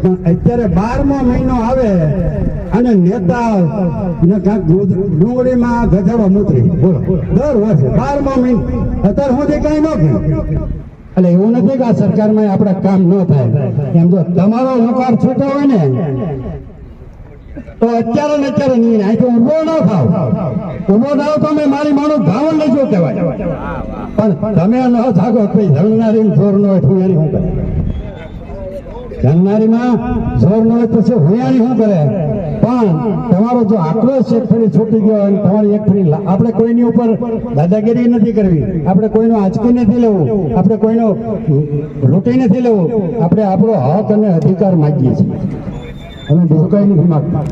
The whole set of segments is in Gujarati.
પણ અત્યારે 12મો મહિનો આવે અને નેતા ડુંગળીમાં ગધેડો મૂતરી બોલો દર વર્ષે 12મો મહિનો અત્યારે સુધી કઈ ન થયું. એટલે એવું નથી કે આ સરકારમાં આપણા કામ ન થાય. એમ જો તમારો નકાર છૂટો હોય ને તો અત્યારે ને અત્યારે નહીં અહીં તો ઉભો ન થાવ. ઉભો થાવ તો અમે મારી માણસ ધાવણ લેજો કહેવાય. પણ તમે ન થાકો કોઈ ધરનારી જોર ન હોય હુયારી શું કરે? ધરનારીમાં જોર ન હોય પછી હુયારી શું કરે? પણ તમારો જો આક્રોશ એક ફરી છૂટી ગયો અને તમારી એક ફરી આપણે કોઈની ઉપર દાદાગીરી નથી કરવી, આપણે કોઈનો આંચકી નથી લેવું, આપણે કોઈનો લૂંટી નથી લેવું, આપણે આપણો હક અને અધિકાર માગીએ છીએ. અમે બીજું કઈ નથી માગતા.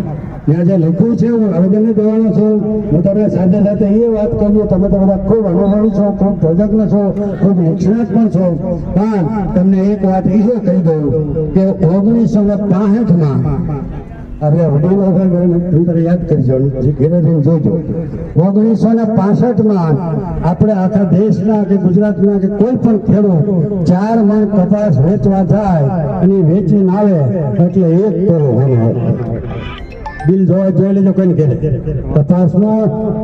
ત્યાં જે લખ્યું છે હું આવેદન દેવાનો છું. હું તમને સાથે સાથે એ વાત કરું, તમે તો બધા ખૂબ અનુભવી છો, ખૂબ પ્રજ્ઞ છો, ખૂબ નિષ્ણાત પણ છો. પણ તમને એક વાત એ કહી દઉં કે 1965માં આપણે વડીલો યાદ કરજો, ઘેરે જઈને જોજો. 1965માં આપણે આખા દેશના કે ગુજરાતના કે કોઈ પણ ખેડૂત 4 મણ કપાસ વેચવા જાય અને વેચીને આવે એટલે 1 તોલો હોનો બિલ જોઈ લેજો. કોઈને કહે કપાસનો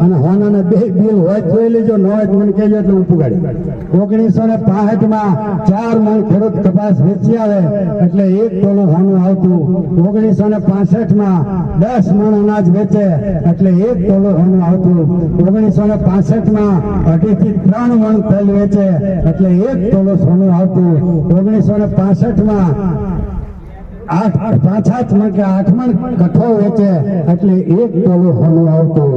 અને હોનાના 2 બિલ હોય જોઈ લેજો, ન હોય મને કહેજો એટલે હું પુગાડી. 1965માં 4 મણ ખેડૂત કપાસ વેચી આવે એટલે 1 તોલો હોનું આવતું. 1965માં 10 મણ અનાજ વેચે એટલે 1 તોલો હોનું આવતું. 1965માં 2.5 થી 3 મણ તેલ વેચે એટલે 1 તોલો સોનું આવતું. 1965માં 8 મણ કઠો વેચે એટલે 1 તોલો સોનું આવતું.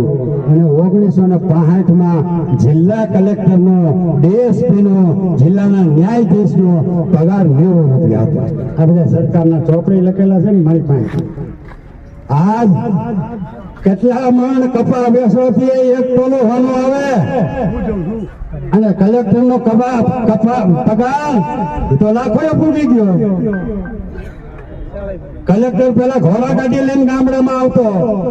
અને 1965માં જિલ્લા કલેક્ટરનો, ડીએસપીનો, જિલ્લાના ન્યાયાધીશનો પગાર 90 રૂપિયા હતો. આ બધા સરકારના ચોપડી લખેલા છે ને મારી પાસે. આજ કેટલા મણ કપા વેચવાથી 1 તોલો સોનું આવે અને કલેક્ટરનો પગાર તો લાખો પૂરી ગયો. કલેક્ટર પેલા ઘોડા ગાડી લઈને ગામડામાં આવતો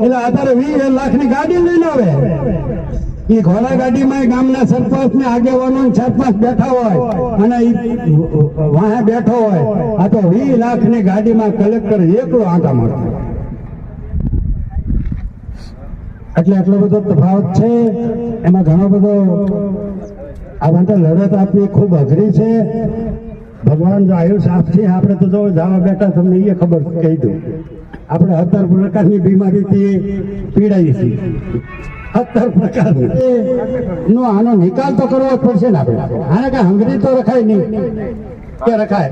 એટલે અત્યારે 20 લાખની ગાડી લઈને આવે. એ ઘોડા ગાડીમાં ગામના સરપંચ ને આગેવાનો સરપંચ બેઠા હોય અને વાહે બેઠો હોય. આ તો 20 લાખની ગાડીમાં કલેક્ટર એકલો આંટા મારતો. એટલે એટલો બધો તફાવત છે. એમાં ઘણો બધો આ માટે લડત આપવી ખૂબ અઘરી છે. ભગવાન જો આયુષ્ય આપશે આપણે તો જો જવા બેઠા તમને એ ખબર કહી દઉં. આપણે 17 પ્રકારની બીમારીથી પીડાઈએ છીએ. 17 પ્રકારનો આનો નિકાલ તો કરવો જ પડશે ને આપણે. આને કઈ હંગરી તો રખાય નહીં કે રખાય?